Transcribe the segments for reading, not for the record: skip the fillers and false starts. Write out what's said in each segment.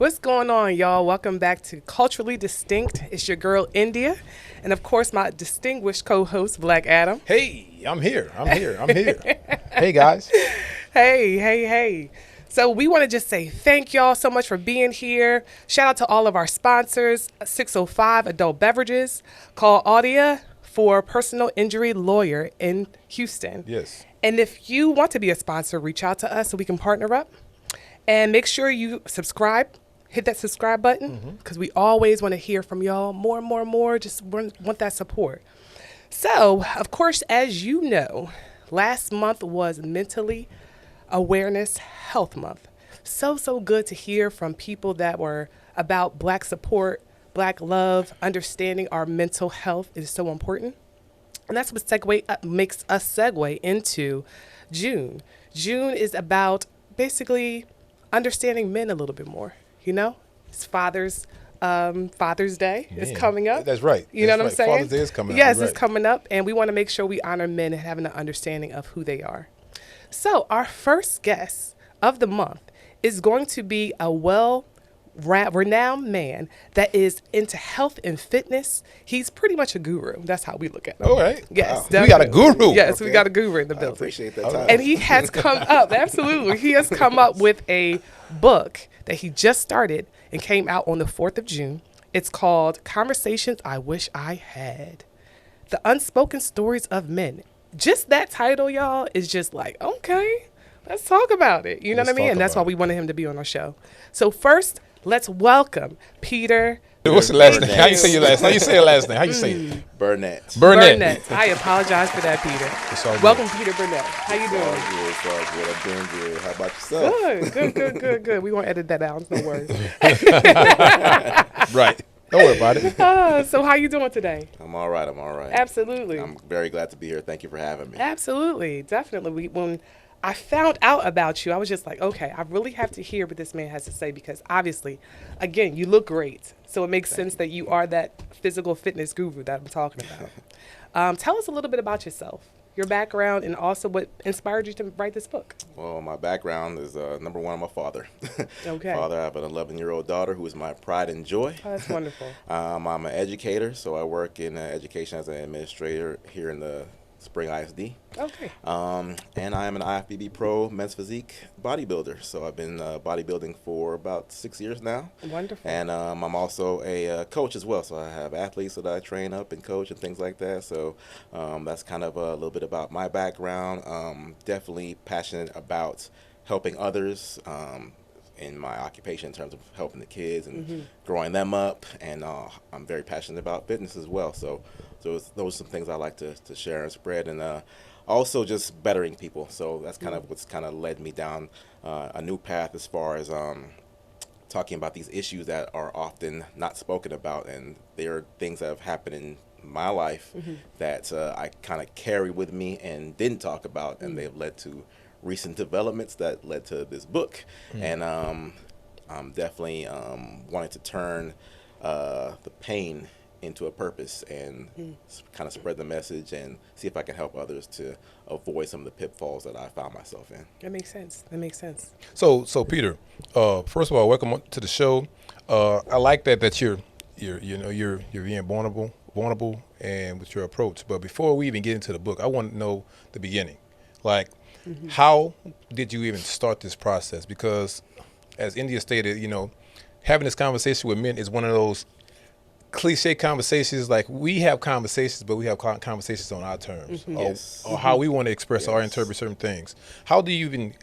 What's going on, y'all? Welcome back to Culturally Distinct. It's your girl, India. And of course, my distinguished co host, Black Adam. Hey, I'm here. Hey, guys. Hey. So, we want to just say thank y'all so much for being here. Shout out to all of our sponsors 605 Adult Beverages, Call Audia for personal injury lawyer in Houston. Yes. And if you want to be a sponsor, reach out to us so we can partner up. And make sure you subscribe. Hit that subscribe button because we always want to hear from y'all more. Just want that support. So, of course, as you know, last month was Mentally Awareness Health Month. So good to hear from people that were about Black support, Black love, understanding our mental health is so important. And that's what makes us segue into June. June is about basically understanding men a little bit more. You know, it's Father's Day is coming up. That's right. You know what I'm saying? Father's Day is coming up. Yes, Right. it's coming up. And we want to make sure we honor men and having an understanding of who they are. So our first guest of the month is going to be a renowned man that is into health and fitness. He's pretty much a guru. That's how we look at him. All right. Yes. Wow. We got a guru. Yes, we got a guru in the I building. appreciate that time. And he has come up, absolutely. He has come up with a book that he just started and came out on the 4th of June. It's called Conversations I Wish I Had. The Unspoken Stories of Men. Just that title, y'all, is just like, okay, let's talk about it. You know what I mean? And that's why we wanted him to be on our show. So first, let's welcome Peter. What's the last name? How you say your last name? How you say your last name? How you say it? Burnett. Burnett. I apologize for that, Peter. It's all good. Welcome, Peter Burnett. How you doing? It's all good. I'm doing good. How about yourself? Good. We won't edit that out. No worries. Right. Don't worry about it. So how you doing today? I'm all right. Absolutely. I'm very glad to be here. Thank you for having me. Absolutely. Definitely. When I found out about you, I was just like, okay, I really have to hear what this man has to say because obviously, again, you look great. So it makes sense that you are that physical fitness guru that I'm talking about. Tell us a little bit about yourself, your background, and also what inspired you to write this book. Well, my background is number one, I'm a father. Okay. Father, I have an 11-year-old daughter who is my pride and joy. Oh, that's wonderful. I'm an educator, so I work in education as an administrator here in the Spring ISD. Okay. And I am an IFBB Pro men's physique bodybuilder. So I've been bodybuilding for about 6 years now. Wonderful. And I'm also a coach as well. So I have athletes that I train up and coach and things like that. So that's kind of a little bit about my background. Definitely passionate about helping others in my occupation in terms of helping the kids and growing them up. And I'm very passionate about fitness as well. So those are some things I like to share and spread, and also just bettering people. So that's kind of what's kind of led me down a new path as far as talking about these issues that are often not spoken about, and there are things that have happened in my life that I kind of carried with me and didn't talk about, and they've led to recent developments that led to this book. And I'm definitely wanting to turn the pain into a purpose and kind of spread the message and see if I can help others to avoid some of the pitfalls that I found myself in. That makes sense. So Peter, first of all, welcome to the show. I like that you're being vulnerable and with your approach. But before we even get into the book, I want to know the beginning. Like, how did you even start this process? Because as India stated, having this conversation with men is one of those cliche conversations. Like, we have conversations, but we have conversations on our terms, or how we want to express or interpret certain things. How do you even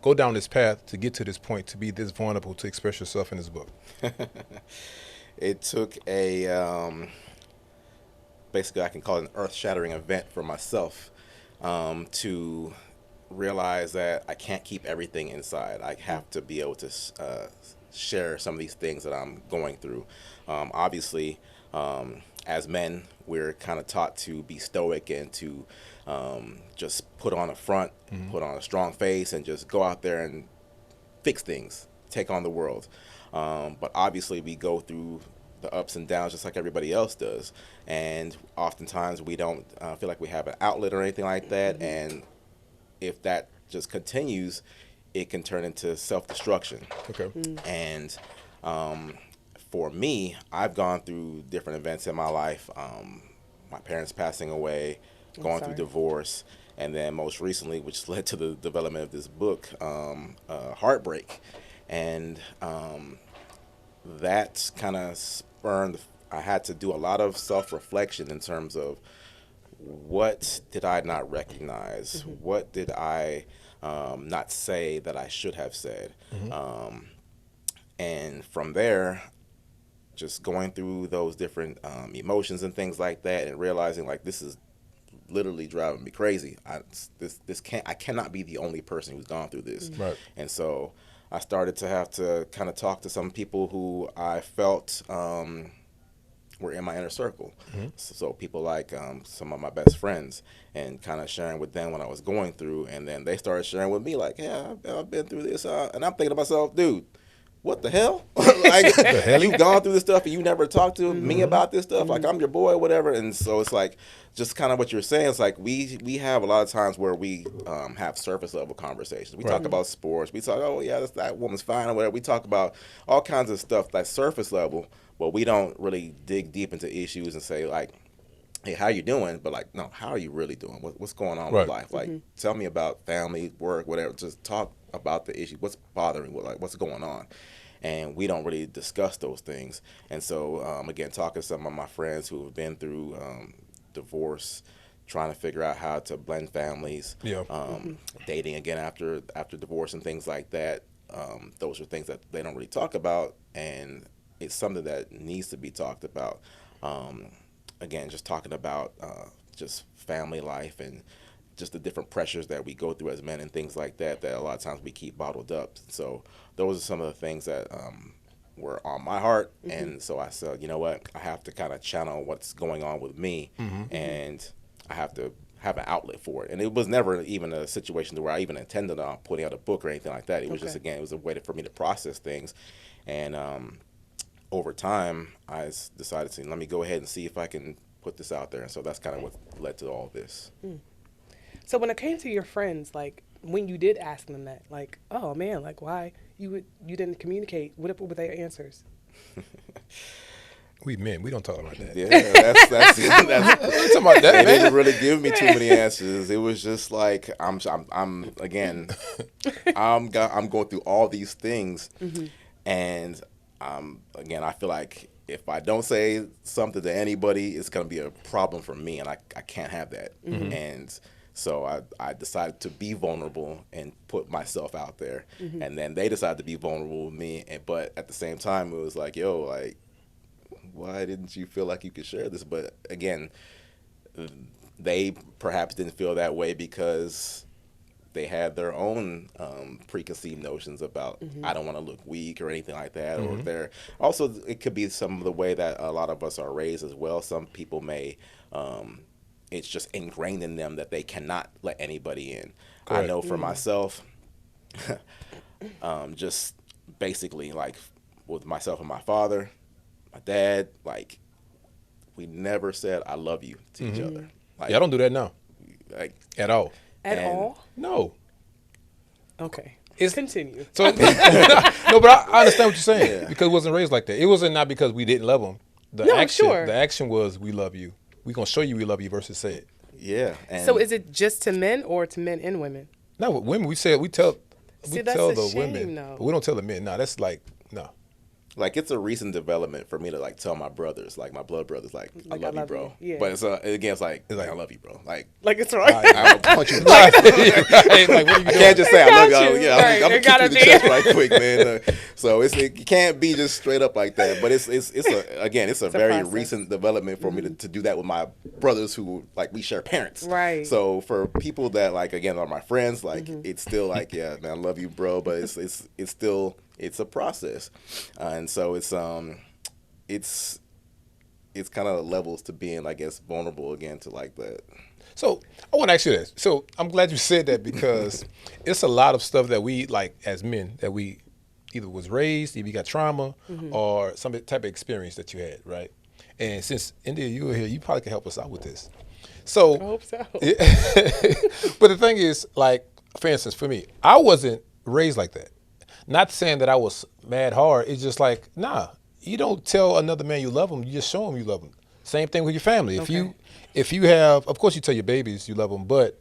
go down this path to get to this point, to be this vulnerable, to express yourself in this book? It took basically I can call it an earth-shattering event for myself to realize that I can't keep everything inside. I have to be able to share some of these things that I'm going through. Obviously, as men, we're kind of taught to be stoic and to just put on a front, put on a strong face, and just go out there and fix things, take on the world. But obviously, we go through the ups and downs just like everybody else does. And oftentimes, we don't feel like we have an outlet or anything like that. And if that just continues, it can turn into self-destruction. Okay. And for me, I've gone through different events in my life. My parents passing away, going through sorry. divorce, and then most recently, which led to the development of this book, heartbreak. And that kind of spurned, I had to do a lot of self-reflection in terms of what did I not recognize? What did I not say that I should have said? And from there, just going through those different emotions and things like that, and realizing like this is literally driving me crazy. I cannot be the only person who's gone through this. Right. And so I started to have to kind of talk to some people who I felt were in my inner circle. So people like some of my best friends, and kind of sharing with them what I was going through, and then they started sharing with me like, yeah, I've been through this, and I'm thinking to myself, dude, what the hell? Like, you've gone through this stuff and you never talked to me about this stuff. Like, I'm your boy, whatever. And so it's like, just kind of what you're saying. It's like we have a lot of times where we have surface level conversations. We talk about sports. We talk, oh yeah, that woman's fine or whatever. We talk about all kinds of stuff that's surface level, but we don't really dig deep into issues and say like, hey, how you doing? But like, no, how are you really doing? What's going on with life? Like, tell me about family, work, whatever. Just talk about the issue. What's bothering you? Like, what's going on? And we don't really discuss those things. And so, again, talking to some of my friends who have been through divorce, trying to figure out how to blend families, dating again after divorce and things like that. Those are things that they don't really talk about, and it's something that needs to be talked about. Again, just talking about just family life and just the different pressures that we go through as men and things like that a lot of times we keep bottled up. So those are some of the things that were on my heart. And so I said, you know what, I have to kind of channel what's going on with me, and I have to have an outlet for it. And it was never even a situation where I even intended on putting out a book or anything like that. It was just, again, it was a way for me to process things. And over time, I decided to let me go ahead and see if I can put this out there. And so that's kind of what led to all this. So when it came to your friends, like when you did ask them that, like, oh man, like why you didn't communicate? What were their answers? We men, we don't talk about that. Yeah, that's talking about that, they man. didn't really give me too many answers. It was just like I'm again, I'm going through all these things, and again, I feel like if I don't say something to anybody, it's gonna be a problem for me, and I can't have that. And so I decided to be vulnerable and put myself out there, and then they decided to be vulnerable with me. But at the same time, it was like, yo, like, why didn't you feel like you could share this? But again, they perhaps didn't feel that way because they had their own preconceived notions about I don't want to look weak or anything like that. Or they're also, it could be some of the way that a lot of us are raised as well. Some people may it's just ingrained in them that they cannot let anybody in. Correct. I know for myself, just basically like with myself and my father, my dad, like we never said I love you to each other. Like, yeah, I don't do that now. Like at all. At all? No. Okay. It's, Continue. So no, but I understand what you're saying because it wasn't raised like that. It wasn't not because we didn't love them. The action was we love you. We gonna show you we love you versus say it. Yeah. And so is it just to men or to men and women? No, with women we tell the shame, women, though. but we don't tell the men. No, that's like no. Like it's a recent development for me to like tell my brothers, like my blood brothers, like I love you, bro. You. Yeah. But it's again, it's like I love you, bro. Like it's right. I don't punch you. Like, what are you doing? I can't just say I love you. Yeah, right. I'm gonna kick you in the chest right quick, man. So it can't be just straight up like that. But it's a very process. recent development for me to do that with my brothers who like we share parents. Right. So for people that like again are my friends, like it's still like yeah, man, I love you, bro. But it's still. It's a process, and so it's kind of levels to being, I guess, vulnerable again to like that. So I want to ask you this. So I'm glad you said that because it's a lot of stuff that we like as men that we either was raised, either you got trauma or some type of experience that you had, right? And since India, you were here, you probably can help us out with this. So I hope so. But the thing is, like, for instance, for me, I wasn't raised like that. Not saying that I was mad hard. It's just like, nah, you don't tell another man you love him. You just show him you love him. Same thing with your family. Okay. If you have, of course you tell your babies you love them, but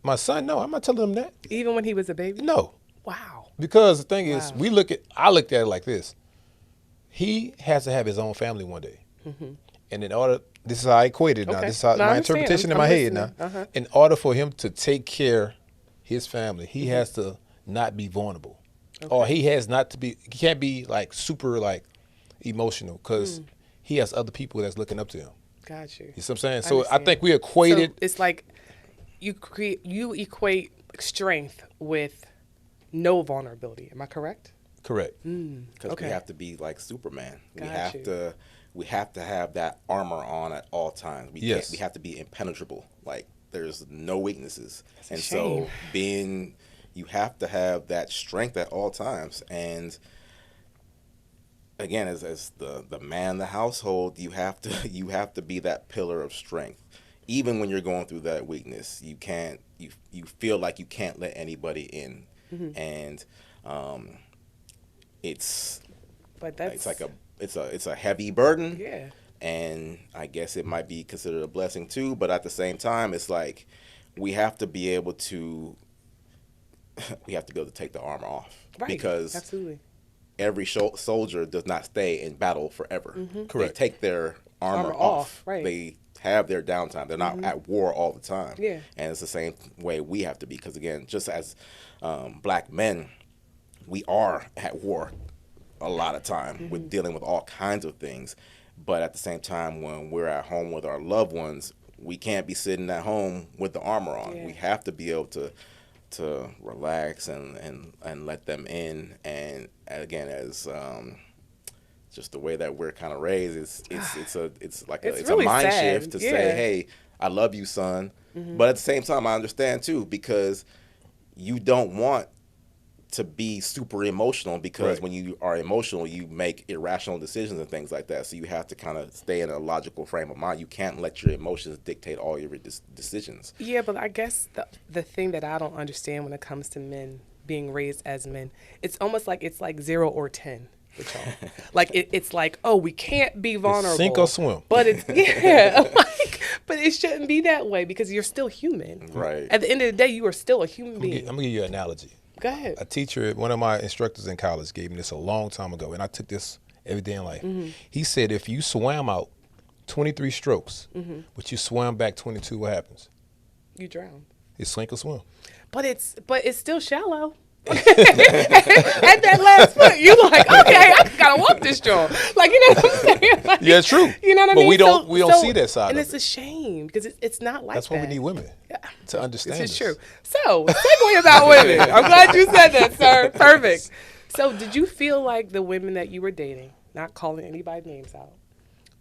my son, no, I'm not telling him that. Even when he was a baby? No. Wow. Because the thing is, Wow. I looked at it like this. He has to have his own family one day. And in order, this is how I equate it now. Okay. This is how, No, I my understand. interpretation in I'm my head listening. now. In order for him to take care his family, he has to not be vulnerable. Or he can't be like super like emotional because he has other people that's looking up to him. Got you. You see what I'm saying? I So I understand. think we equated. So it's like you equate strength with no vulnerability. Am I correct? Correct. Because Okay. we have to be like Superman. Got you. We have to have that armor on at all times. Yes. We have to be impenetrable. Like there's no weaknesses. a And shame. so you have to have that strength at all times. And again, as the man in the household, you have to be that pillar of strength. Even when you're going through that weakness, you feel like you can't let anybody in. And it's But that's it's a heavy burden. yeah. And I guess it might be considered a blessing too, but at the same time it's like we have to be able to take the armor off. Right. Because Absolutely. every soldier does not stay in battle forever. Correct. They take their armor Armor off. off, right. They have their downtime. They're not at war all the time. Yeah. And it's the same way we have to be, because again, just as black men, we are at war a lot of time with dealing with all kinds of things. But at the same time, when we're at home with our loved ones, we can't be sitting at home with the armor on. Yeah. We have to be able to relax and let them in. And again, as just the way that we're kind of raised, it's really a mind sad. shift to Yeah. say, hey, I love you, son. But at the same time, I understand too, because you don't want to be super emotional, because Right. when you are emotional, you make irrational decisions and things like that. So you have to kind of stay in a logical frame of mind. You can't let your emotions dictate all your decisions. Yeah, but I guess the thing that I don't understand when it comes to men being raised as men, it's almost like it's like 0 or 10 with y'all. Like it's like, oh, we can't be vulnerable. sink or swim. But it's but it shouldn't be that way, because you're still human. Right. At the end of the day, you are still a human being. I'm gonna give you an analogy. Go ahead. A teacher, one of my instructors in college gave me this a long time ago, and I took this every day in life. He said, if you swam out 23 strokes, but you swam back 22, what happens? You drown. It's sink or swim. But it's still shallow. At that last foot, you like, okay, I gotta walk this joint. Like, you know what I'm saying? Like, Yeah, it's true. You know what I But mean? we don't see that side and of it's it. a shame, because it's not like That's that. why we need women to understand This is this. true. So, segue about women. I'm glad you said that, sir. Perfect. So, did you feel like the women that you were dating, not calling anybody's names out,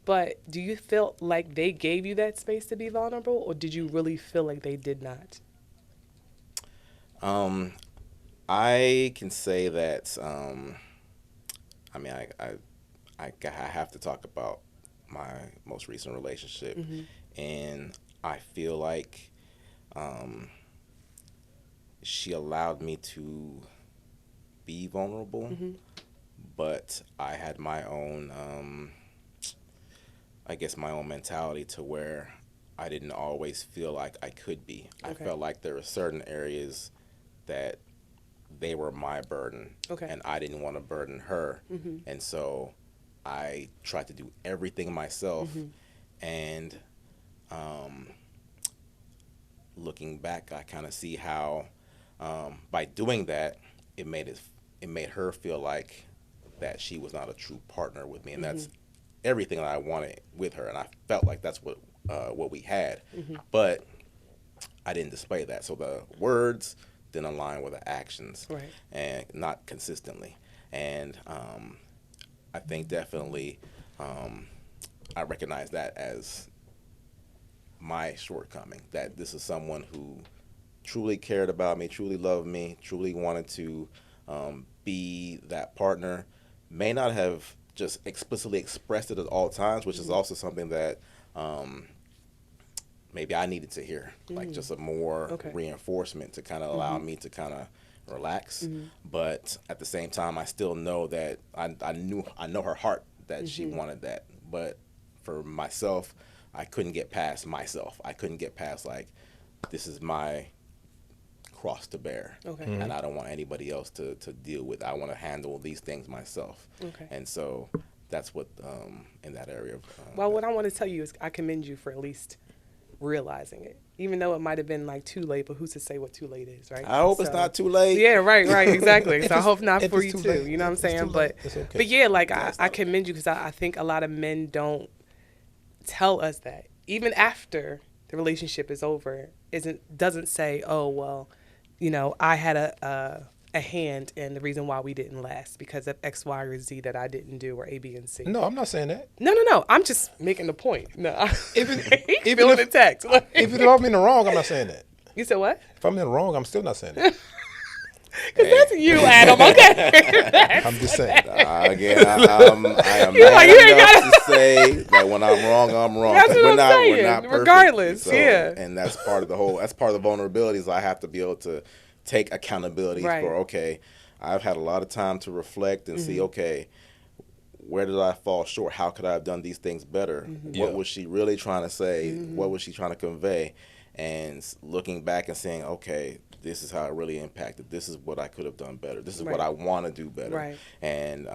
but do you feel like they gave you that space to be vulnerable, or did you really feel like they did not? I can say that. I mean, I have to talk about my most recent relationship, and I feel like she allowed me to be vulnerable, but I had my own, I guess, my own mentality to where I didn't always feel like I could be. I Okay. felt like there were certain areas that they were my burden, Okay. and I didn't want to burden her, and so I tried to do everything myself. And looking back, I kind of see how by doing that, it made her feel like that she was not a true partner with me, and that's everything that I wanted with her, and I felt like that's what we had, but I didn't display that. So the words didn't align with the actions, Right. and not consistently. And I think definitely I recognize that as my shortcoming, that this is someone who truly cared about me, truly loved me, truly wanted to be that partner, may not have just explicitly expressed it at all times, which is also something that maybe I needed to hear, like just a more Okay. reinforcement to kind of allow me to kind of relax. But at the same time, I still know that I know her heart that she wanted that. But for myself, I couldn't get past myself. I couldn't get past like, this is my cross to bear, and I don't want anybody else to deal with. I want to handle these things myself. And so that's what in that area of well, what I want to tell you is I commend you for at least realizing it, even though it might have been like too late, but who's to say what too late is, right? I hope it's not too late. Yeah, right, exactly. So I hope not for you too too. late, You know what I'm saying? it's okay. But yeah, like I commend you, because I think a lot of men don't tell us that even after the relationship is over, doesn't say, oh well, you know, I had a hand in the reason why we didn't last because of X, Y, or Z that I didn't do, or A, B, and C. No, I'm not saying that. No. I'm just making the point. No, Even feeling the text. If I'm in the wrong, I'm not saying that. You said what? If I'm in the wrong, I'm still not saying that. Because that's you, Adam. Okay. I'm just saying. Again, I am You're like, you ain't enough to say that when I'm wrong, I'm wrong. That's what I'm saying. We're not perfect. Regardless, So, yeah. And that's part of the whole. That's part of the vulnerabilities. I have to be able to take accountability for. Okay, I've had a lot of time to reflect and see. Okay, where did I fall short? How could I have done these things better? What was she really trying to say? What was she trying to convey? And looking back and saying, okay, this is how it really impacted. This is what I could have done better. This is what I want to do better. Right. And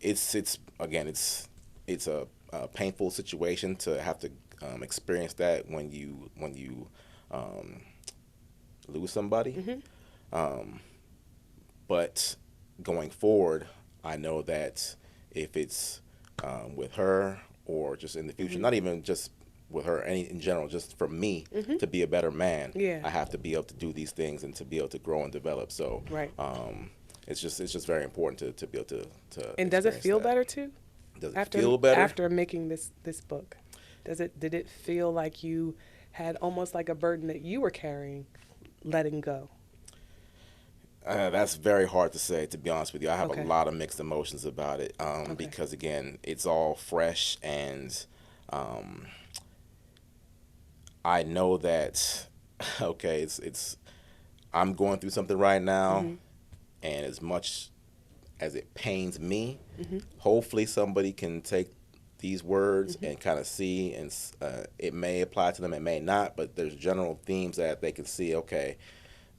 it's a painful situation to have to experience that when you lose somebody. But going forward, I know that if it's with her or just in the future, not even just with her, in general, just for me to be a better man, I have to be able to do these things and to be able to grow and develop. So it's just very important to be able to. And does it feel better too? Does it feel better after making this book? Did it feel like you had almost like a burden that you were carrying, letting go? That's very hard to say, to be honest with you. I have a lot of mixed emotions about it because, again, it's all fresh, and I know that, it's I'm going through something right now, and as much as it pains me, hopefully somebody can take these words and kind of see, and it may apply to them, it may not, but there's general themes that they can see,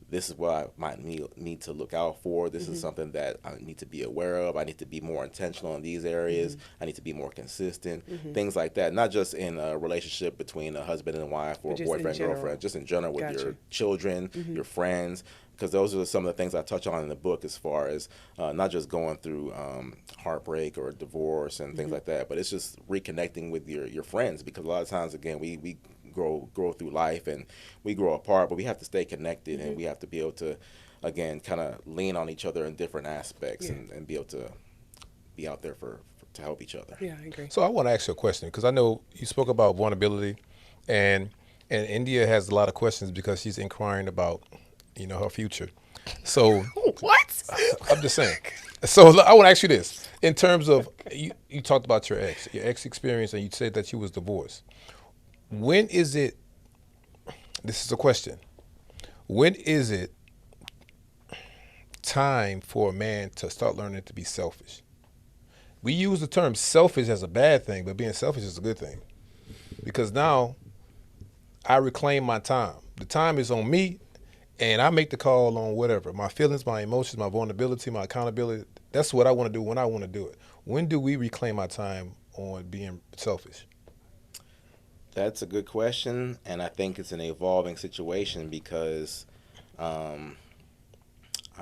this is what I might need to look out for. This is something that I need to be aware of. I need to be more intentional in these areas. I need to be more consistent. Things like that. Not just in a relationship between a husband and wife or a boyfriend, girlfriend. Just in general with your children, your friends. Because those are some of the things I touch on in the book, as far as not just going through heartbreak or divorce and things like that, but it's just reconnecting with your friends. Because a lot of times, again, we grow through life and we grow apart, but we have to stay connected and we have to be able to, again, kind of lean on each other in different aspects and be able to be out there to help each other. Yeah, I agree. So I want to ask you a question, because I know you spoke about vulnerability, and India has a lot of questions because she's inquiring about, her future. So what? I'm just saying. So I want to ask you this. In terms of, you talked about your ex experience, and you said that you was divorced. When is it, this is a question, when is it time for a man to start learning to be selfish? We use the term selfish as a bad thing, but being selfish is a good thing. Because now I reclaim my time. The time is on me, and I make the call on whatever. My feelings, my emotions, my vulnerability, my accountability. That's what I want to do when I want to do it. When do we reclaim our time on being selfish? That's a good question, and I think it's an evolving situation because I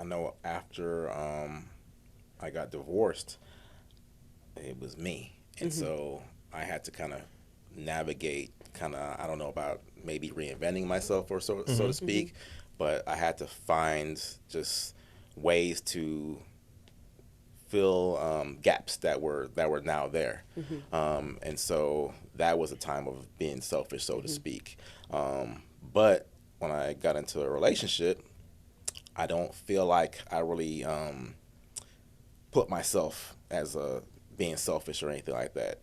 know after I got divorced, it was me. And so I had to kind of navigate, I don't know about maybe reinventing myself or so to speak, but I had to find just ways to fill gaps that were now there. And so that was a time of being selfish, so to speak. But when I got into a relationship, I don't feel like I really put myself as being selfish or anything like that.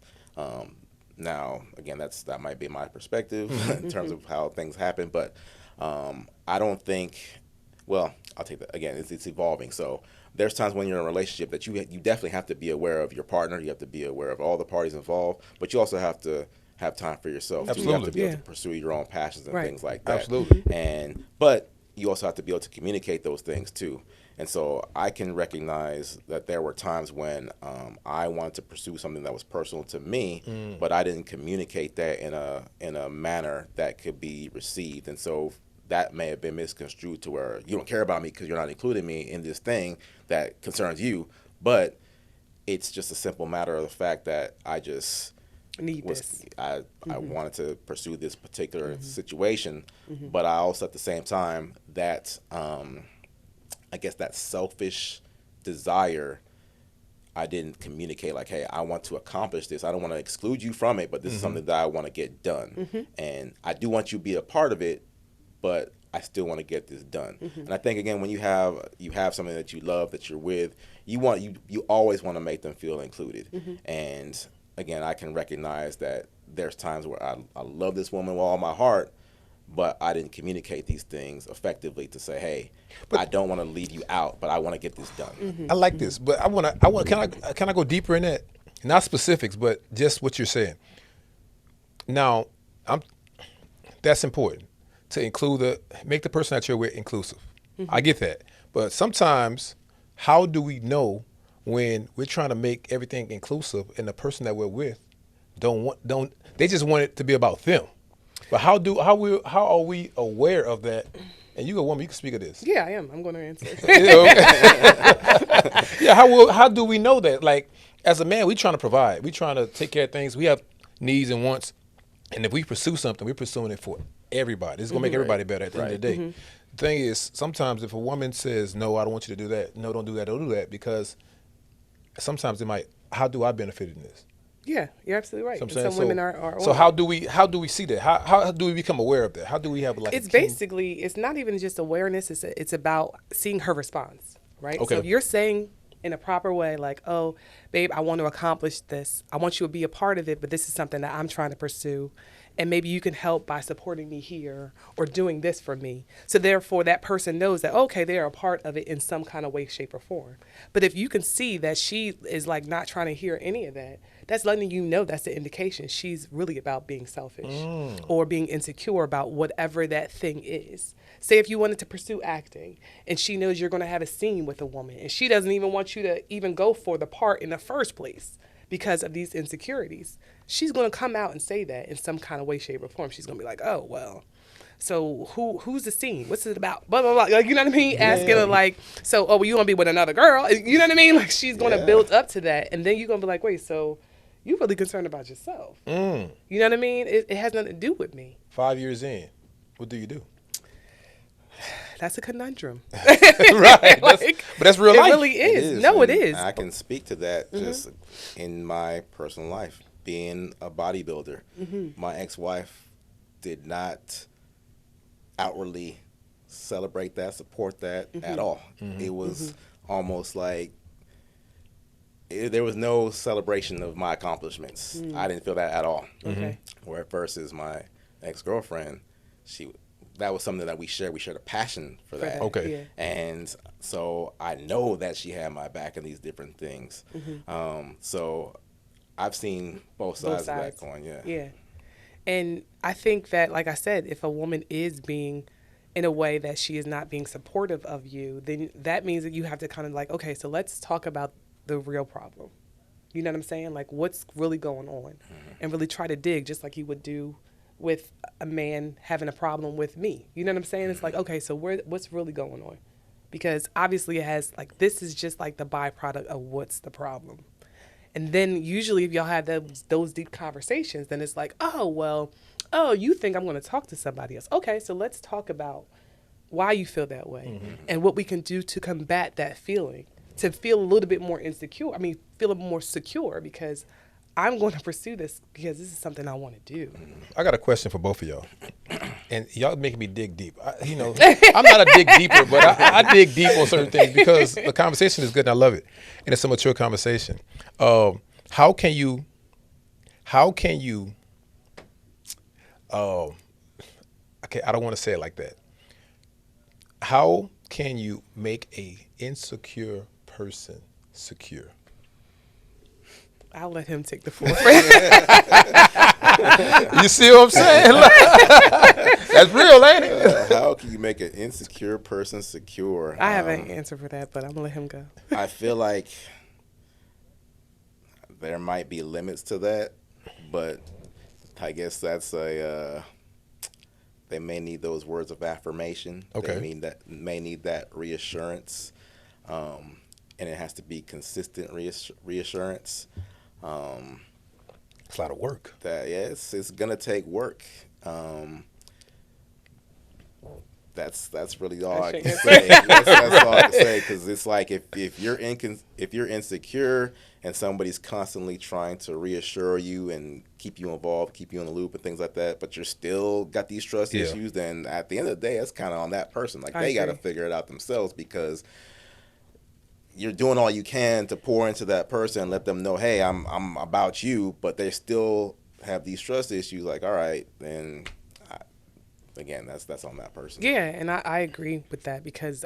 Now, again, that might be my perspective in terms of how things happen, but I don't think, well, I'll take that again. It's evolving. So there's times when you're in a relationship that you definitely have to be aware of your partner. You have to be aware of all the parties involved, but you also have to have time for yourself. Too. You have to be able to pursue your own passions and things like that. Absolutely. But you also have to be able to communicate those things too. And so I can recognize that there were times when I wanted to pursue something that was personal to me, but I didn't communicate that in a manner that could be received. And so that may have been misconstrued to where you don't care about me because you're not including me in this thing that concerns you. But it's just a simple matter of the fact that I just I wanted to pursue this particular situation, but I also at the same time that I guess that selfish desire, I didn't communicate like, hey, I want to accomplish this. I don't want to exclude you from it, but this is something that I want to get done. And I do want you to be a part of it, but I still want to get this done. And I think, again, when you have something that you love, that you're with, you always want to make them feel included. And, again, I can recognize that there's times where I love this woman with all my heart, but I didn't communicate these things effectively to say, hey, I don't want to leave you out, but I want to get this done. I like this, but can I go deeper in that? Not specifics, but just what you're saying. Now, that's important to make the person that you're with inclusive. I get that. But sometimes, how do we know when we're trying to make everything inclusive and the person that we're with they just want it to be about them? But how are we aware of that? And you a woman, you can speak of this. Yeah, I am. I'm going to answer. Yeah, how do we know that? Like, as a man, we trying to provide. We trying to take care of things. We have needs and wants. And if we pursue something, we're pursuing it for everybody. It's going to make everybody better at the end of the day. The thing is, sometimes if a woman says, no, I don't want you to do that. No, don't do that, because sometimes it might, how do I benefit in this? Yeah, you're absolutely right. Some women are. So how do we see that? How do we become aware of that? How do we have like? It's not even just awareness. It's about seeing her response, right? Okay. So if you're saying in a proper way, like, oh, babe, I want to accomplish this. I want you to be a part of it, but this is something that I'm trying to pursue. And maybe you can help by supporting me here or doing this for me. So therefore, that person knows that, okay, they're a part of it in some kind of way, shape, or form. But if you can see that she is like not trying to hear any of that, that's letting you know that's the indication she's really about being selfish or being insecure about whatever that thing is. Say if you wanted to pursue acting and she knows you're going to have a scene with a woman and she doesn't even want you to even go for the part in the first place because of these insecurities, she's going to come out and say that in some kind of way, shape, or form. She's going to be like, oh, well, so who's the scene? What's it about? Blah, blah, blah. Like, you know what I mean? Asking her like, so, oh, well, you want to be with another girl? You know what I mean? Like, she's going to build up to that. And then you're going to be like, wait, so you're really concerned about yourself. You know what I mean? It has nothing to do with me. 5 years in, what do you do? That's a conundrum. Right. But that's real life. It really is. No, it is. I can speak to that just in my personal life. Being a bodybuilder, my ex-wife did not outwardly celebrate that, support that at all. It was almost like there was no celebration of my accomplishments. I didn't feel that at all. Where versus my ex-girlfriend, that was something that we shared. We shared a passion for that. Okay. Yeah. And so I know that she had my back in these different things. So I've seen both sides of that coin. Yeah. And I think that, like I said, if a woman is being in a way that she is not being supportive of you, then that means that you have to kind of like, okay, so let's talk about the real problem. You know what I'm saying? Like, what's really going on? And really try to dig, just like you would do with a man having a problem with me. You know what I'm saying? It's like, okay, so what's really going on? Because obviously it has, like, this is just like the byproduct of what's the problem. And then usually if y'all have those deep conversations, then it's like, oh, you think I'm going to talk to somebody else. Okay, so let's talk about why you feel that way and what we can do to combat that feeling, to feel a little bit more insecure. I mean, feel a bit more secure because I'm going to pursue this because this is something I want to do. I got a question for both of y'all. And y'all making me dig deep. I'm not a dig deeper, but I dig deep on certain things because the conversation is good and I love it. And it's a mature conversation. How can you, okay, I don't want to say it like that. How can you make a insecure person secure? I'll let him take the floor. You see what I'm saying? That's real, ain't it? How can you make an insecure person secure? I have an answer for that, but I'm going to let him go. I feel like there might be limits to that, but I guess that's they may need those words of affirmation. Okay. They may need that reassurance, and it has to be consistent reassurance. It's a lot of work. That it's gonna take work. That's really all I can say. That's all I can say, because it's like if you're insecure and somebody's constantly trying to reassure you and keep you involved, keep you in the loop and things like that, but you're still got these trust issues, then at the end of the day, it's kind of on that person. Like, they got to figure it out themselves, because you're doing all you can to pour into that person and let them know, hey, I'm about you, but they still have these trust issues. Like, all right, then again, that's on that person. Yeah, and I agree with that, because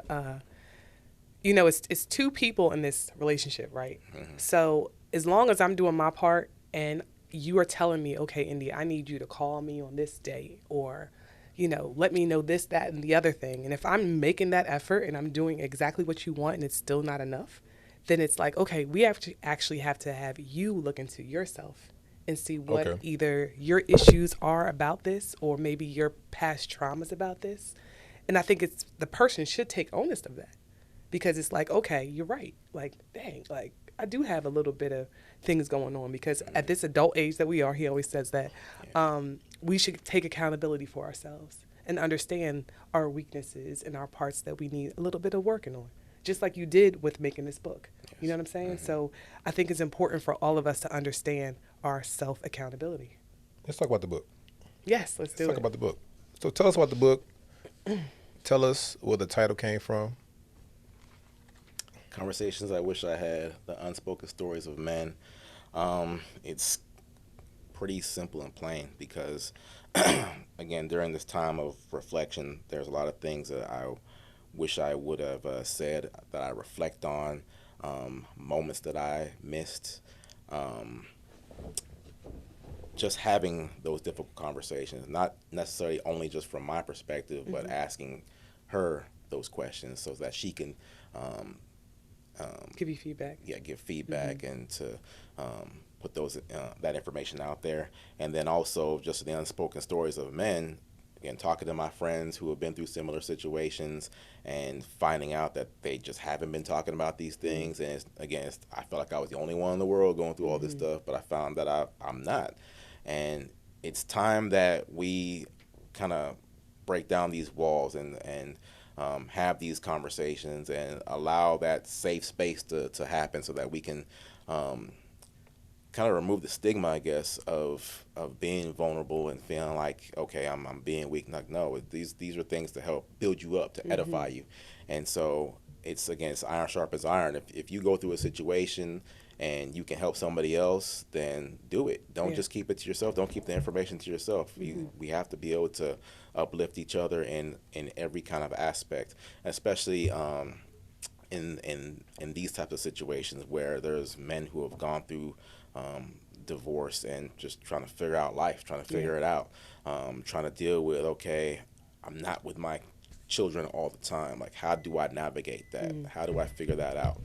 it's two people in this relationship, right? Mm-hmm. So as long as I'm doing my part and you are telling me, okay, Indy, I need you to call me on this day, or let me know this, that, and the other thing. And if I'm making that effort and I'm doing exactly what you want and it's still not enough, then it's like, okay, we have to actually have to have you look into yourself and see what either your issues are about this, or maybe your past traumas about this. And I think it's the person should take onus of that, because it's like, okay, you're right. Like, dang, like I do have a little bit of things going on, because at this adult age that we are, he always says that, we should take accountability for ourselves and understand our weaknesses and our parts that we need a little bit of working on, just like you did with making this book. Yes. You know what I'm saying? Mm-hmm. So I think it's important for all of us to understand our self-accountability. Let's talk about the book. Yes, let's talk about the book. So tell us about the book. Tell us where the title came from. Conversations I Wish I Had, the Unspoken Stories of Men. It's pretty simple and plain, because again, during this time of reflection, there's a lot of things that I wish I would have said, that I reflect on, moments that I missed, just having those difficult conversations, not necessarily only just from my perspective, mm-hmm. but asking her those questions so that she can give you feedback. Yeah, give feedback, mm-hmm. and to put those that information out there. And then also just the unspoken stories of men, again, talking to my friends who have been through similar situations and finding out that they just haven't been talking about these things. And I felt like I was the only one in the world going through all this stuff, but I found that I'm not. And it's time that we kind of break down these walls and have these conversations and allow that safe space to happen, so that we can kind of remove the stigma, I guess, of being vulnerable and feeling like, okay, I'm being weak. Like, no, these are things to help build you up, to mm-hmm. edify you. And so it's iron sharpens iron. If you go through a situation and you can help somebody else, then do it. Don't just keep it to yourself. Don't keep the information to yourself. Mm-hmm. We have to be able to uplift each other in every kind of aspect, especially in these types of situations where there's men who have gone through divorce and just trying to figure out life, trying to figure it out, trying to deal with, okay, I'm not with my children all the time. Like, how do I navigate that? How do I figure that out?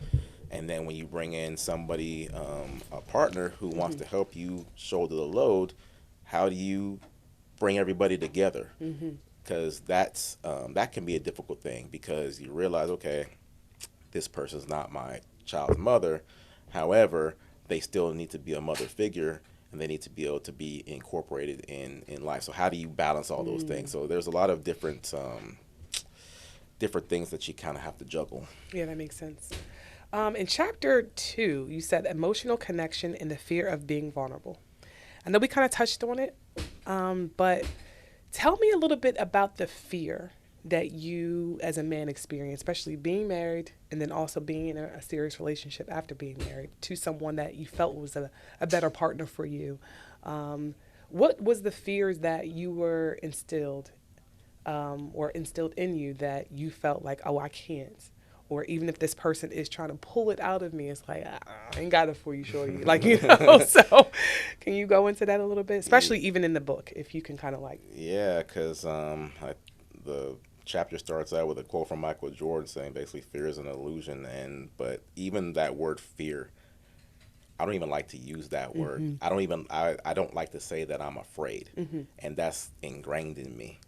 And then when you bring in somebody, a partner who wants to help you shoulder the load, how do you bring everybody together? Because that can be a difficult thing, because you realize, okay, this person's not my child's mother. However, they still need to be a mother figure, and they need to be able to be incorporated in life. So how do you balance all those things? So there's a lot of different things that you kind of have to juggle. Yeah, that makes sense. In chapter 2, you said emotional connection and the fear of being vulnerable. I know we kind of touched on it, but tell me a little bit about the fear that you as a man experience, especially being married and then also being in a serious relationship after being married to someone that you felt was a better partner for you. What was the fears that you were instilled or instilled in you that you felt like, oh, I can't? Or even if this person is trying to pull it out of me, it's like, I ain't got it for you, shorty. Like, so can you go into that a little bit? Especially even in the book, if you can kind of like. Yeah, because the chapter starts out with a quote from Michael Jordan saying basically fear is an illusion. But even that word fear, I don't even like to use that word. I don't like to say that I'm afraid. And that's ingrained in me.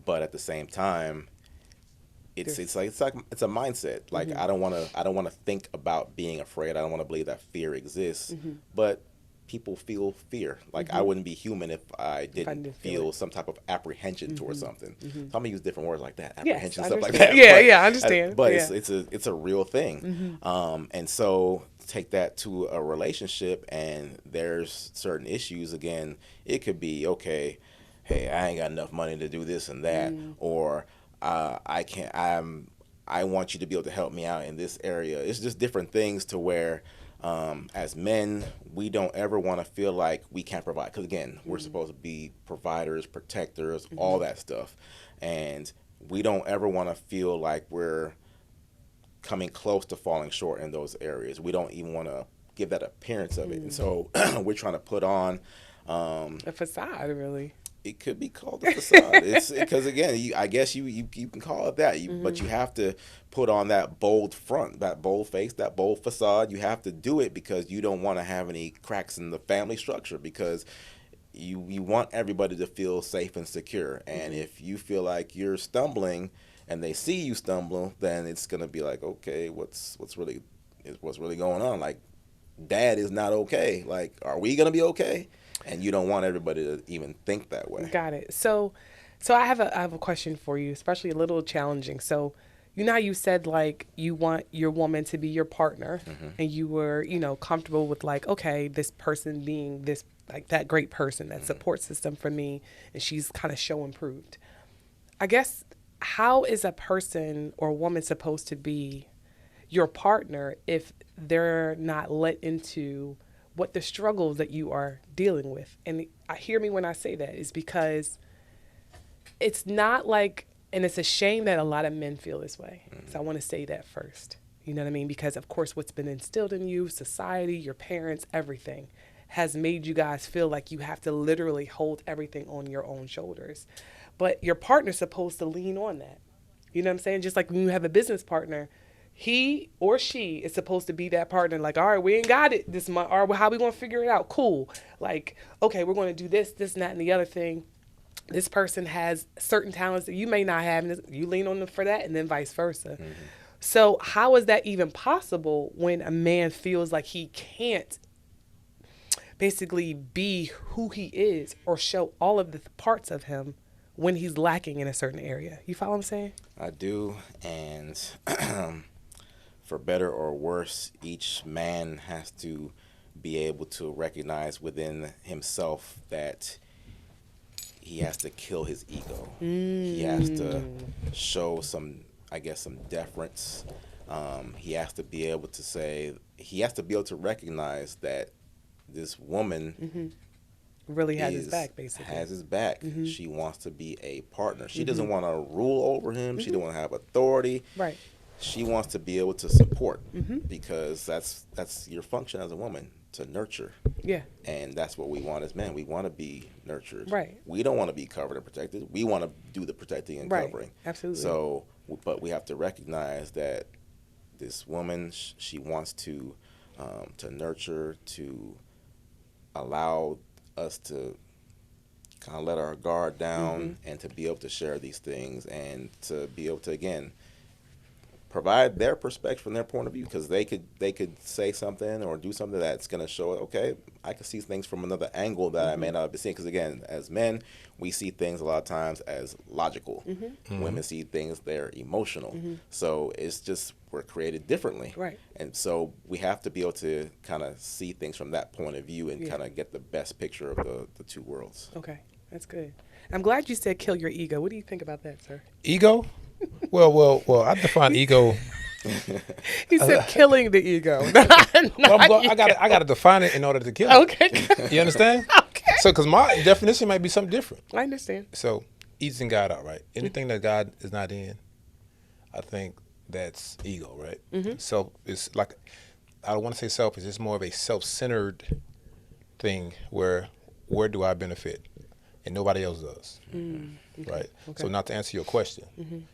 But at the same time, it's a mindset. Like I don't want to think about being afraid. I don't want to believe that fear exists. But people feel fear. Like I wouldn't be human if I didn't feel some type of apprehension towards something. So I'm gonna use different words like that, apprehension, yes, stuff like that. Yeah, I understand. But it's a real thing. And so take that to a relationship, and there's certain issues. Again, it could be, okay, hey, I ain't got enough money to do this and that, or I can't. I want you to be able to help me out in this area. It's just different things to where, as men, we don't ever want to feel like we can't provide. Because again, we're supposed to be providers, protectors, all that stuff, and we don't ever want to feel like we're coming close to falling short in those areas. We don't even want to give that appearance of it, and so we're trying to put on a facade, really. It could be called a facade. It's because again, I guess you can call it that. But you have to put on that bold front, that bold face, that bold facade. You have to do it because you don't want to have any cracks in the family structure, because you want everybody to feel safe and secure. And if you feel like you're stumbling and they see you stumble, then it's gonna be like, okay, what's really going on? Like, Dad is not okay. Like, are we gonna be okay? And you don't want everybody to even think that way. Got it. So I have a question for you, especially a little challenging. So, you know how you said like you want your woman to be your partner, and you were, comfortable with like, okay, this person being this like that great person, that support system for me, and she's kind of show improved. I guess, how is a person or woman supposed to be your partner if they're not let into what the struggles that you are dealing with? And hear me when I say that, is because it's not like, and it's a shame that a lot of men feel this way. So I want to say that first. You know what I mean? Because of course what's been instilled in you, society, your parents, everything has made you guys feel like you have to literally hold everything on your own shoulders. But your partner's supposed to lean on that. You know what I'm saying? Just like when you have a business partner, he or she is supposed to be that partner. Like, all right, we ain't got it this month. Or how we going to figure it out? Cool. Like, okay, we're going to do this, and that, and the other thing. This person has certain talents that you may not have, and you lean on them for that, and then vice versa. So how is that even possible when a man feels like he can't basically be who he is or show all of the parts of him when he's lacking in a certain area? You follow what I'm saying? I do, and for better or worse, each man has to be able to recognize within himself that he has to kill his ego. He has to show some deference. He has to be able to recognize that this woman really has his back, basically. Has his back. She wants to be a partner. She doesn't want to rule over him. She doesn't want to have authority. Right. She wants to be able to support, because that's your function as a woman, to nurture. Yeah. And that's what we want as men. We want to be nurtured. Right. We don't want to be covered and protected. We want to do the protecting and covering. Absolutely. So, but we have to recognize that this woman, she wants to nurture, to allow us to kind of let our guard down, and to be able to share these things, and to be able to, again, provide their perspective from their point of view, because they could say something or do something that's going to show, okay, I can see things from another angle that I may not have seen. Because again, as men, we see things a lot of times as logical. Women see things, they're emotional. So it's just, we're created differently. Right. And so we have to be able to kind of see things from that point of view, and kind of get the best picture of the two worlds. Okay, that's good. I'm glad you said kill your ego. What do you think about that, sir? Ego? Well, I define ego. He said killing the ego. I got to define it in order to kill it. Okay. You understand? Okay. So, because my definition might be something different. I understand. So, easing God out, right? Anything that God is not in, I think that's ego, right? Self is like, I don't want to say selfish. It's more of a self-centered thing where do I benefit, and nobody else does, right? So, not to answer your question,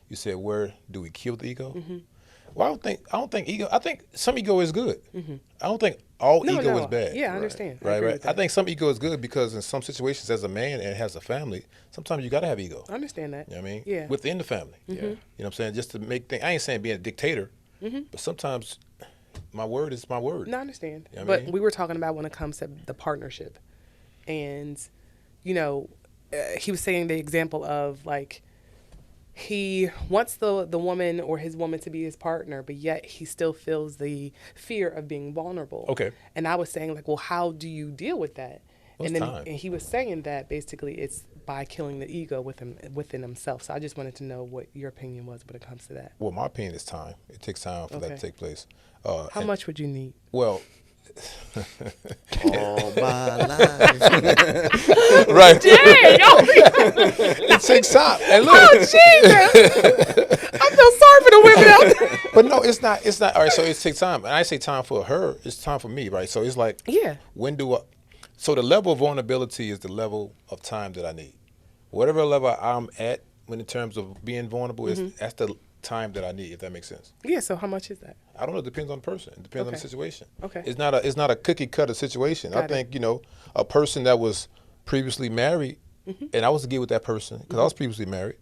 you said where do we kill the ego? Well, I don't think ego. I think some ego is good. I don't think all ego is bad. Yeah, I understand. Right. I think some ego is good because in some situations, as a man and has a family, sometimes you got to have ego. I understand that. You know what I mean? Yeah. Within the family. You know what I'm saying? Just to make things. I ain't saying being a dictator, but sometimes my word is my word. No, I understand. You know what I But mean? we were talking about when it comes to the partnership, and you know, he was saying the example of like, he wants the woman or his woman to be his partner, but yet he still feels the fear of being vulnerable. Okay. And I was saying like, well, how do you deal with that? Well, time. And he was saying that basically it's by killing the ego within himself. So I just wanted to know what your opinion was when it comes to that. Well, my opinion is time. It takes time for that to take place. How much would you need? Well, All my life. right. Dang! Oh, It takes time. And look, oh, Jesus! I feel sorry for the women out there. but no, it's not. It's not. All right. So it takes time, and I say time for her. It's time for me, right? So it's like, Yeah. when do I? So the level of vulnerability is the level of time that I need. Whatever level I'm at, when in terms of being vulnerable, that's the time that I need. If that makes sense. Yeah. So how much is that? I don't know. It depends on the person. It depends on the Okay. situation. Okay. It's not a cookie cutter situation. I Got it. think a person that was previously married, and I was to get with that person because I was previously married.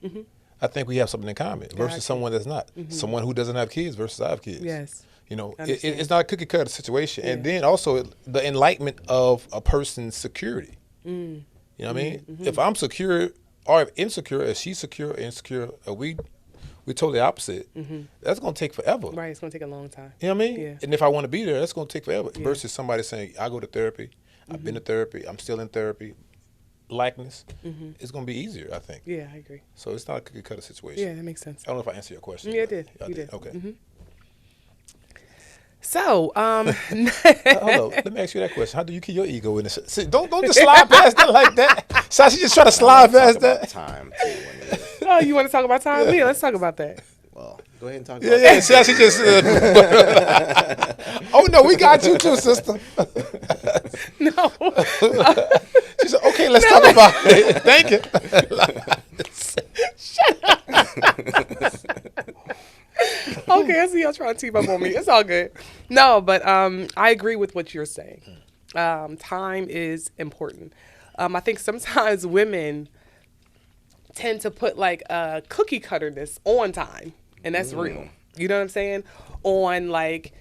I think we have something in common versus Gotcha. someone that's not. Someone who doesn't have kids versus I have kids. Yes. It's not a cookie cutter situation. Yeah. And then also the enlightenment of a person's security. You know what I mean? If I'm secure or insecure, if she's secure or insecure, we're totally opposite. That's going to take forever. Right. It's gonna take a long time. You know what I mean? Yeah. And if I want to be there, that's going to take forever. Versus somebody saying, I go to therapy, I've been to therapy, I'm still in therapy. Likeness, it's going to be easier, I think. Yeah, I agree. So it's not a cookie cutter situation. Yeah, that makes sense. I don't know if I answered your question. Yeah, but it did. I You did. Okay. So, Hold on. Let me ask you that question. How do you keep your ego in this? See, don't just slide past that like that. So she just try to slide past that. Time too. oh, you want to talk about time? Yeah, let's talk about that. Well, go ahead and talk Yeah, about yeah. See how she just. Oh no, we got you too, sister. No. She said, "Okay, let's talk about it." Thank you. Okay, I see y'all trying to team up on me. It's all good. No, but I agree with what you're saying. Time is important. I think sometimes women tend to put like a cookie cutterness on time, and that's real. You know what I'm saying? On like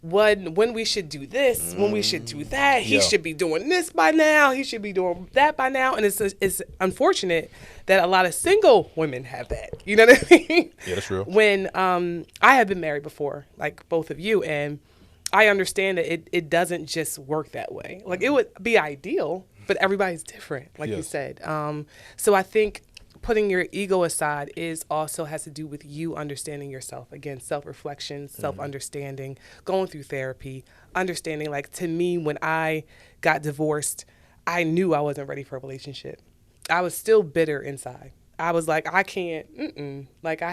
when we should do this, when we should do that. He Yeah. should be doing this by now. He should be doing that by now. And it's unfortunate that a lot of single women have that. You know what I mean? Yeah, that's real. When I have been married before, like both of you, and I understand that it doesn't just work that way. Like it would be ideal, but everybody's different, like you Yes. said. So I think putting your ego aside also has to do with you understanding yourself. Again, self-reflection, self-understanding, going through therapy, understanding. Like to me, when I got divorced, I knew I wasn't ready for a relationship. I was still bitter inside. I was like, I can't, like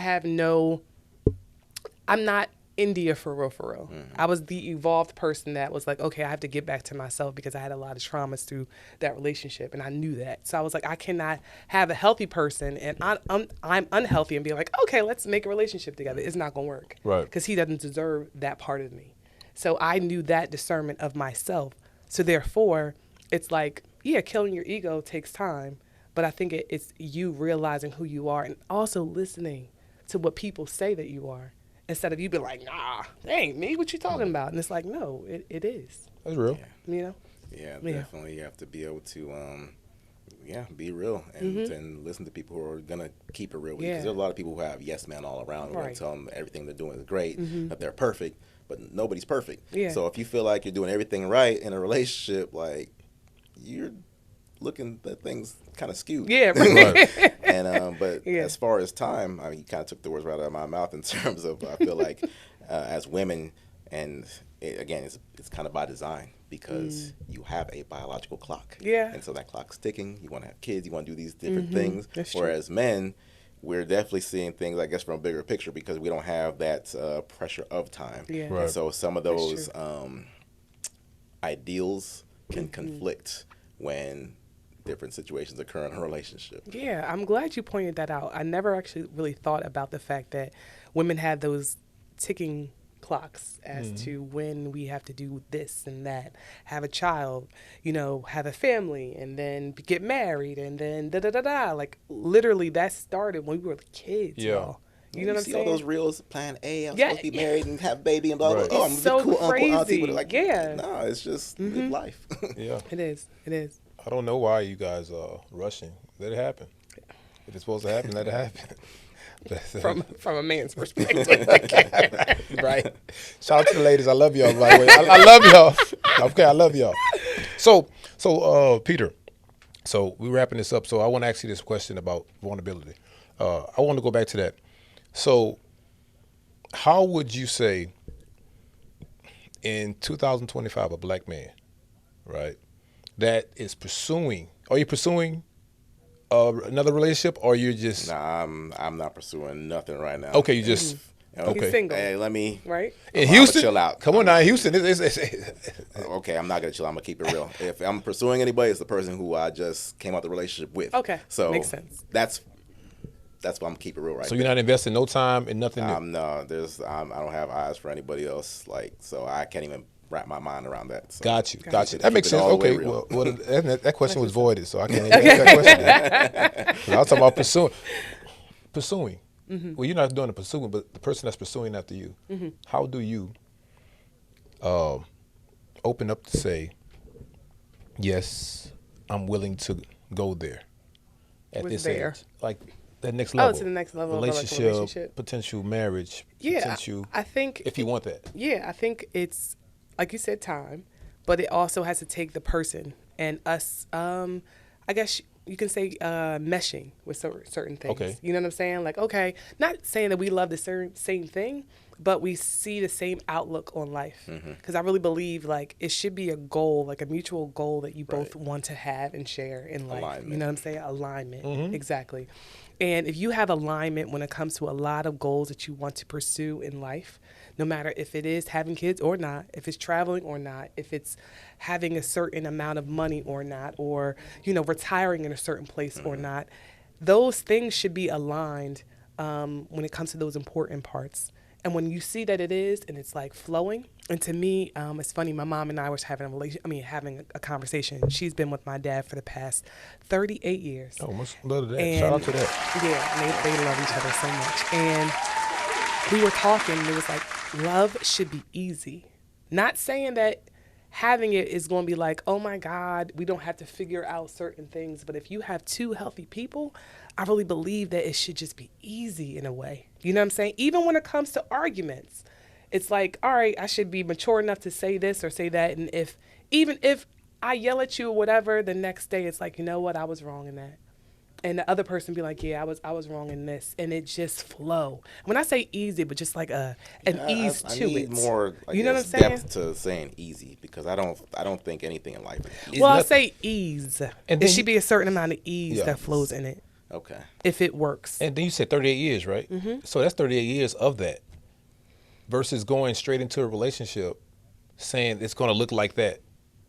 I'm not India for real. I was the evolved person that was like, okay, I have to get back to myself because I had a lot of traumas through that relationship, and I knew that. So I was like, I cannot have a healthy person and I'm unhealthy and be like, okay, let's make a relationship together. It's not gonna work, Right? Because he doesn't deserve that part of me. So I knew that discernment of myself. So therefore, it's like, yeah, killing your ego takes time, but I think it's you realizing who you are and also listening to what people say that you are. Instead of you being like, nah, that ain't me. What you talking about? And it's like, no, it is. That's real. You know? Yeah, Yeah. definitely. You have to be able to, be real and listen to people who are gonna keep it real with you. Yeah. Because there's a lot of people who have yes men all around who are gonna Right. tell them everything they're doing is great, that they're perfect, but nobody's perfect. Yeah. So if you feel like you're doing everything right in a relationship, like you're looking at things kind of skewed. Yeah, right. And but Yeah. as far as time, I mean, you kind of took the words right out of my mouth in terms of I feel like as women, and again, it's kind of by design because you have a biological clock. Yeah. And so that clock's ticking. You want to have kids. You want to do these different things. That's true. Whereas men, we're definitely seeing things, I guess, from a bigger picture because we don't have that pressure of time. Yeah. Right. And so some of That's those true. ideals can conflict when different situations occur in a relationship. Yeah, I'm glad you pointed that out. I never actually really thought about the fact that women have those ticking clocks as to when we have to do this and that, have a child, have a family, and then get married, and then da-da-da-da. Like, literally, that started when we were kids, Yeah. y'all. You know what I'm see saying? all those reels, plan A, I'm Yeah. supposed to be married and have a baby and blah, blah, Right. blah. Oh, I'm It's a so cool uncle, auntie. crazy. But like, Yeah. no, it's just live life. Yeah. It is. It is. I don't know why you guys are rushing. Let it happen. If it's supposed to happen, let it happen. From a man's perspective. Right. Shout out to the ladies. I love y'all, by the way. I love y'all. Okay, I love y'all. So, Peter, so we're wrapping this up. So I want to ask you this question about vulnerability. I want to go back to that. So how would you say in 2025, a black man, right, that is pursuing, are you pursuing another relationship, or you're just... Nah, I'm not pursuing nothing right now. Okay, you just... Okay. He's single. Hey, let me... Right? In I'ma Houston? chill out. Come on now, Houston. Okay, I'm not going to chill. I'm going to keep it real. If I'm pursuing anybody, it's the person who I just came out the relationship with. Okay, So makes sense. That's why I'm going to keep it real right So you're not investing no time in nothing new? No, I don't have eyes for anybody else. Like, so I can't even wrap my mind around that. So. Got you. Gotcha. That makes Keep it sense. all the way Okay, real. well that question was voided, so I can't even ask that question. 'Cause I was talking about pursuing. Mm-hmm. Well, you're not doing the pursuing, but the person that's pursuing after you, how do you open up to say, yes, I'm willing to go there at What's this there? age? Like that next level. to the next level of, like, a relationship, relationship. potential marriage, Yeah, potential, I think... if you want that. Yeah, I think it's, like you said, time, but it also has to take the person and us, I guess you can say meshing with certain things. Okay. You know what I'm saying? Like, okay, not saying that we love the same thing, but we see the same outlook on life. Because I really believe, like, it should be a goal, like a mutual goal that you both want to have and share in life. Alignment. You know what I'm saying? Alignment. Exactly. And if you have alignment when it comes to a lot of goals that you want to pursue in life, no matter if it is having kids or not, if it's traveling or not, if it's having a certain amount of money or not, or, retiring in a certain place or not, those things should be aligned when it comes to those important parts. And when you see that it is, and it's like flowing, and to me, it's funny. My mom and I was having a conversation. She's been with my dad for the past 38 years. Oh, much love to that. And Shout out to that. yeah, they love each other so much. And we were talking, and it was like, love should be easy. Not saying that having it is going to be like, oh my God, we don't have to figure out certain things. But if you have two healthy people, I really believe that it should just be easy in a way. You know what I'm saying? Even when it comes to arguments, it's like, all right, I should be mature enough to say this or say that. And even if I yell at you or whatever, the next day it's like, you know what, I was wrong in that. And the other person be like, yeah, I was wrong in this. And it just flow. When I say easy, but just like an ease I to need it. more, you know what I'm saying? depth to saying easy because I don't think anything in life is easy. Well, I'll say ease. And There then should be a certain amount of ease Yeah. that flows in it Okay. if it works. And then you said 38 years, right? So that's 38 years of that versus going straight into a relationship saying it's going to look like that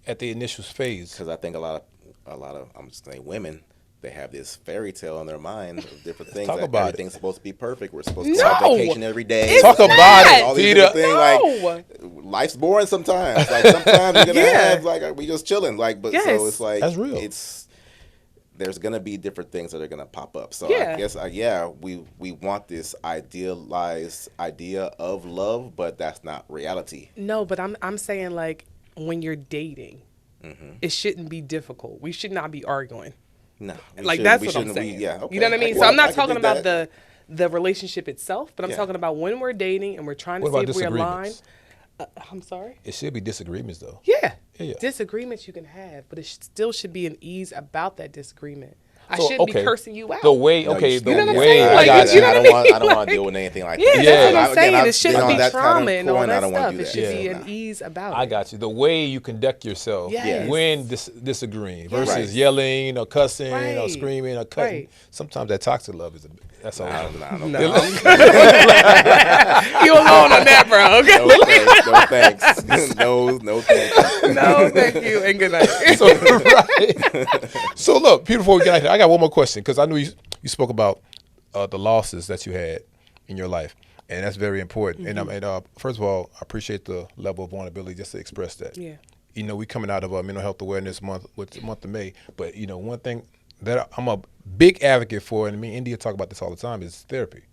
at the initial phase. Because I think a lot of I'm just saying women, they have this fairy tale in their mind of different things. Talk like about everything's supposed to be perfect. We're supposed to go on No! vacation every day. It's Talk not! about it, All these Peter. different things. Like, life's boring sometimes. Like sometimes you're gonna Yeah. have like we just chilling. Like, but Yes. so it's like That's real. There's gonna be different things that are gonna pop up. So Yeah. I guess we want this idealized idea of love, but that's not reality. No, but I'm saying, like, when you're dating, it shouldn't be difficult. We should not be arguing. No, Like, that's what I'm saying. Yeah, okay. You know what I mean? So Well, I'm not can talking dig about that. the relationship itself, but I'm Yeah. talking about when we're dating and we're trying to What see about if we're aligned. disagreements? I'm sorry? It should be disagreements, though. Yeah. Yeah. Disagreements you can have, but it still should be an ease about that disagreement. I shouldn't be cursing you out. The way, No, okay, you the know what I'm way. saying? I Like, got you know I what don't I want. mean? I don't want Like- to deal with anything like Yeah, that. that's what I'm Again, saying. I've It shouldn't been on be that side of trauma the and all coin, I that don't want stuff. to do It that. should be Nah. an ease about I it. got you. The way you conduct yourself Yes. when disagreeing versus Right. yelling or cussing or Right. screaming or cutting. Right. Sometimes that toxic love that's all. Nah, No. no, You alone on that, bro. Okay? no thanks. No, thank you, and good night. So, right. So look, Peter, before we get out here, I got one more question because I knew you spoke about the losses that you had in your life, and that's very important. And first of all, I appreciate the level of vulnerability just to express that. Yeah. You know, we coming out of Mental Health Awareness Month, with the month of May, but you know, one thing that I'm a big advocate for, and me and India talk about this all the time, is therapy.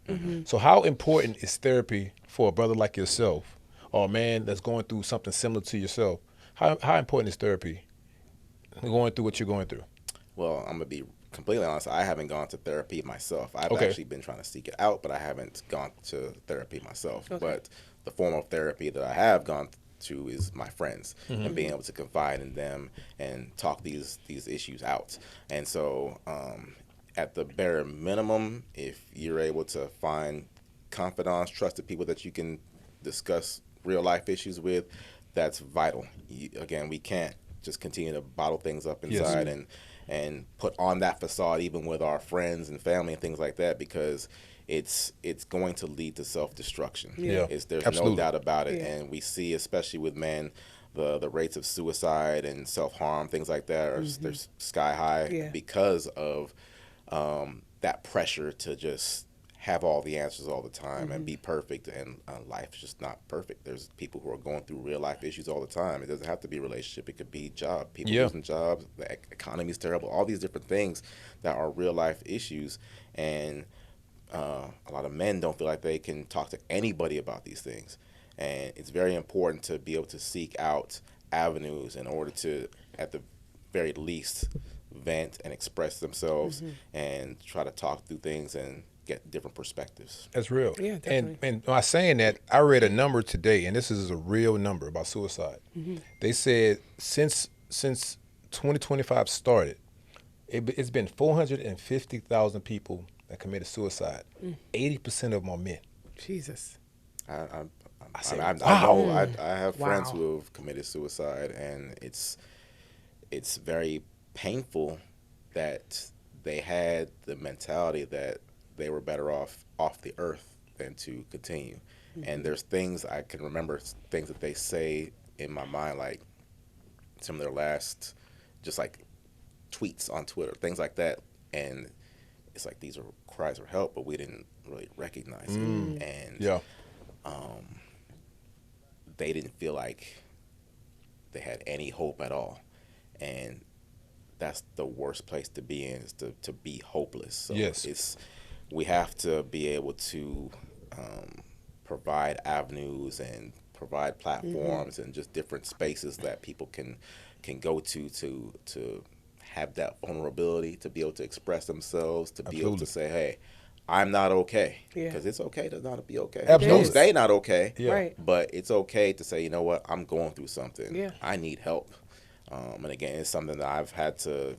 So how important is therapy for a brother like yourself or a man that's going through something similar to yourself? How important is therapy going through what you're going through? Well, I'm gonna be completely honest. I haven't gone to therapy myself. I've Okay. actually been trying to seek it out, but I haven't gone to therapy myself. Okay. But the form of therapy that I have gone to is my friends and being able to confide in them and talk these issues out. And so, at the bare minimum, if you're able to find confidants, trusted people that you can discuss real life issues with, that's vital. Again, we can't just continue to bottle things up inside and put on that facade even with our friends and family and things like that, because it's going to lead to self-destruction. Yeah. There's Absolutely. no doubt about it. Yeah. And we see, especially with men, the rates of suicide and self-harm, things like that, are they're sky high because of that pressure to just have all the answers all the time and be perfect, and life's just not perfect. There's people who are going through real life issues all the time. It doesn't have to be a relationship. It could be job. People losing jobs. The economy's terrible. All these different things that are real life issues, and a lot of men don't feel like they can talk to anybody about these things. And it's very important to be able to seek out avenues in order to, at the very least, vent and express themselves and try to talk through things and get different perspectives. That's real. Yeah, definitely. And by saying that, I read a number today, and this is a real number about suicide. They said since 2025 started, it's been 450,000 people that committed suicide. 80% of them are men. Jesus. I said, know I have friends Wow. who have committed suicide, and it's very painful that they had the mentality that they were better off the earth than to continue. And there's things I can remember, things that they say in my mind, like some of their last just like tweets on Twitter, things like that, and it's like these are cries for help, but we didn't really recognize it. And they didn't feel like they had any hope at all. And that's the worst place to be in, is to be hopeless. So we have to be able to provide avenues and provide platforms and just different spaces that people can go to have that vulnerability, to be able to express themselves, to be able to say, hey, I'm not okay. Because it's okay to not be okay. Absolutely. Don't stay not okay. Right. But it's okay to say, you know what, I'm going through something. Yeah. I need help. And again, it's something that I've had to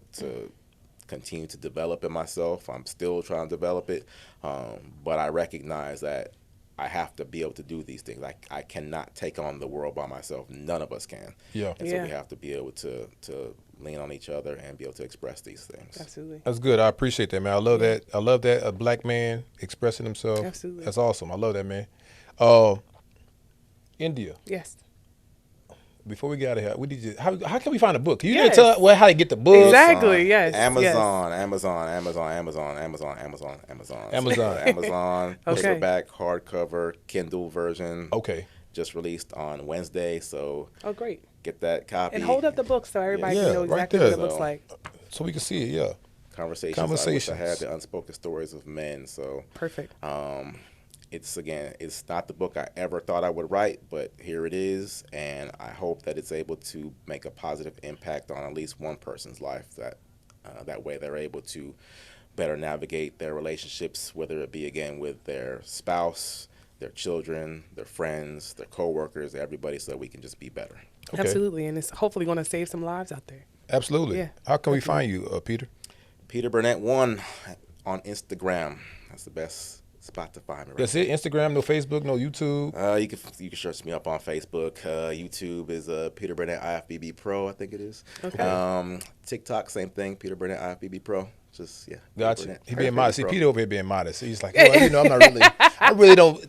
continue to develop in myself. I'm still trying to develop it. But I recognize that I have to be able to do these things. I cannot take on the world by myself. None of us can. Yeah. And so we have to be able to lean on each other and be able to express these things. Absolutely. That's good. I appreciate that, man. I love that. I love that a black man expressing himself. Absolutely. That's awesome. I love that, man. India. Yes. Before we get out of here, how can we find a book? You Yes. didn't tell how to get the book. Exactly. Yes. Amazon. Okay. Paperback, hardcover, Kindle version. Okay. Just released on Wednesday, so Oh, great. get that copy. And hold up the book so everybody Yeah, can know right exactly there. what it looks like. So we can see it, yeah. Conversations. I had the Unspoken Stories of Men, so Perfect. it's not the book I ever thought I would write, but here it is, and I hope that it's able to make a positive impact on at least one person's life, that way they're able to better navigate their relationships, whether it be, again, with their spouse, their children, their friends, their coworkers, everybody, so that we can just be better. Okay. Absolutely. And it's hopefully going to save some lives out there. Absolutely. Yeah, How can we find you, Peter? Peter Burnett 1 on Instagram. That's the best spot to find me. Right That's it. Instagram, no Facebook, no YouTube. You can search me up on Facebook. YouTube is Peter Burnett IFBB Pro, I think it is. Okay. TikTok, same thing. Peter Burnett IFBB Pro. Just Gotcha. He being IFBB modest. See, Pro. Peter over here being modest. He's like, well, I'm not really. I really don't,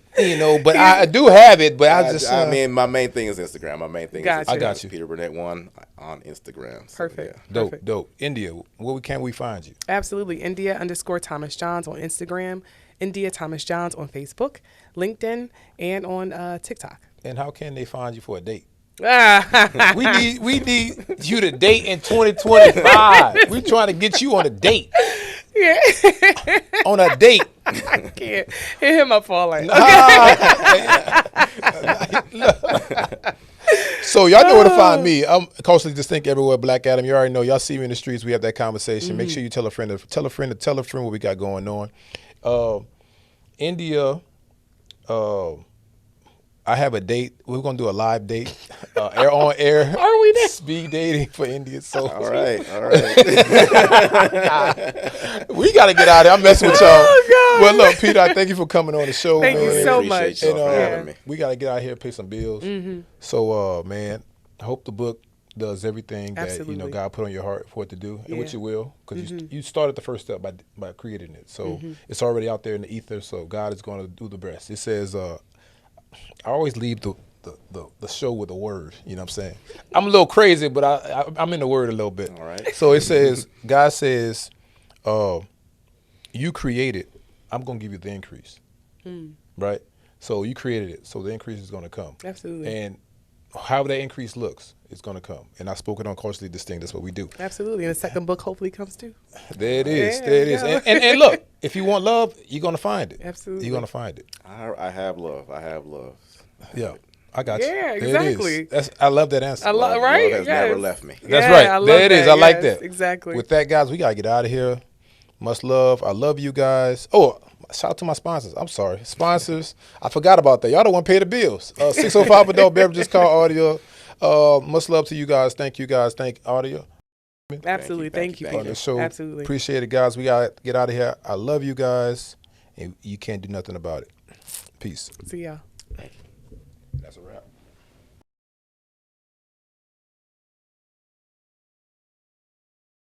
but I do have it. But I mean, my main thing is Instagram. My main thing Gotcha. is Instagram. I got you. Peter Burnett 1 on Instagram. So, Perfect. yeah. dope, Perfect. dope. India, where can we find you? Absolutely. India_Thomas Johns on Instagram. India Thomas Johns on Facebook, LinkedIn, and on TikTok. And how can they find you for a date? Ah, We need you to date in 2025. We trying to get you on a date. yeah. On a date. I can't hit him up for all that. So y'all know where to find me. I'm Culturally Distinct everywhere. Black Adam. You already know. Y'all see me in the streets. We have that conversation. Make sure you tell a friend what we got going on. India. I have a date. We're gonna do a live date. On air. Are we there? Speed dating for India. So All right. we gotta get out of here. I'm messing with y'all. Oh, God. Well, look, Peter, I thank you for coming on the show. Thank you man. so Appreciate much. y'all for And, having me. we gotta get out here and pay some bills. So, man, I hope the book does everything that Absolutely. God put on your heart for it to do, and which Yeah. it will, because you started the first step by creating it. So it's already out there in the ether. So God is going to do the rest. It says, I always leave the show with a word. You know what I'm saying? I'm a little crazy, but I'm in the word a little bit. All right. So it says, God says, you created. I'm going to give you the increase. Right? So you created it. So the increase is going to come. Absolutely. And however that increase looks, it's going to come. And I spoke it on Culturally Distinct. That's what we do. Absolutely. And the second book hopefully comes too. There it is. Yeah, There it is. yeah. And look, if you want love, you're going to find it. Absolutely. You're going to find it. I have love. I have love. Yeah. I got you. Yeah, There it exactly. is. I love that answer. Love, right? Love has Yes. never left me. That's Yeah, right. I love There it is. that. I like Yes, that. exactly. With that, guys, we got to get out of here. Much love. I love you guys. Oh, shout out to my sponsors. I'm sorry. Sponsors. I forgot about that. Y'all don't want to pay the bills. 605 Adult Beverages, Call Audio. Much love to you guys. Thank you guys. Thank Audio. Absolutely. Thank you. Thank On you. the show. Absolutely. Appreciate it, guys. We got to get out of here. I love you guys, and you can't do nothing about it. Peace. See y'all. That's a wrap.